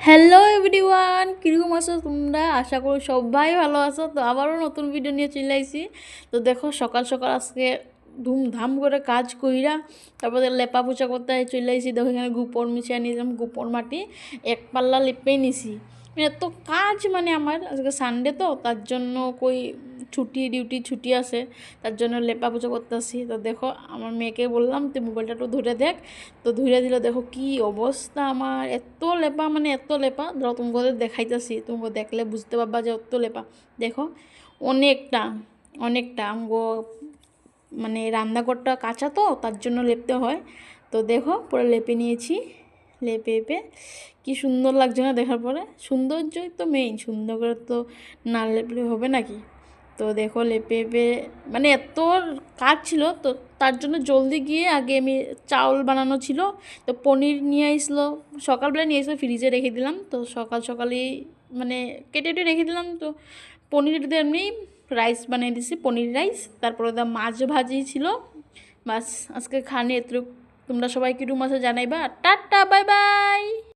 Hello everyone, কীরকম আছো তোমরা? আশা করি সবাই ভালো আছো। তো আবারও নতুন ভিডিও নিয়ে চলে আইছি। তো দেখো সকাল সকাল আজকে ধুমধাম করে কাজ কইরা তারপরে লেপা পোছা করতে চলে আইছি। দেখো এখানে গোপর মিশিয়ে নিলাম, গোপর মাটি এক পাল্লা লেপেই নিছি। এত কাজ মানে আমার আজকে সানডে তো তার জন্য কই ডিউটি ছুটি আছে, তার জন্য লেপা পোছা করতেছি। তো দেখো আমার মেয়েকে বললাম তুই মোবাইলটা একটু ধরে দেখ। তো ধরে দিল, দেখো কি অবস্থা আমার, এত লেপা মানে এত লেপা। ধরো তোমাকে দেখাইতেছি, তোমাকে দেখলে বুঝতে পারবা যে অত লেপা। দেখো অনেকটা অনেকটা আমগো মানে রান্নাঘরটা কাঁচা তো তার জন্য লেপতে হয়। তো দেখো পুরো লেপে নিয়েছি, লেপে লেপে কি সুন্দর লাগছে না দেখার পরে। সৌন্দর্যই তো মেইন, সুন্দর করে তো না লেপলে হবে নাকি। তো দেখো লেপে লেপে মানে এত কাজ ছিল, তো তার জন্য জলদি গিয়ে আগে আমি চাউল বানানো ছিল, তো পনির নিয়ে আসলো। সকালবেলা নিয়ে এসে ফ্রিজে রেখে দিলাম। তো সকাল সকালেই মানে কেটে কেটে রেখে দিলাম। তো পনির দিয়ে এমনি রাইস বানিয়ে দিছি, পনির রাইস। তারপরে মাছ ভাজি ছিল। বাস আজকে খানি এত। তোমরা সবাই কিরকম আছে জানাইবা। Tata, bye bye.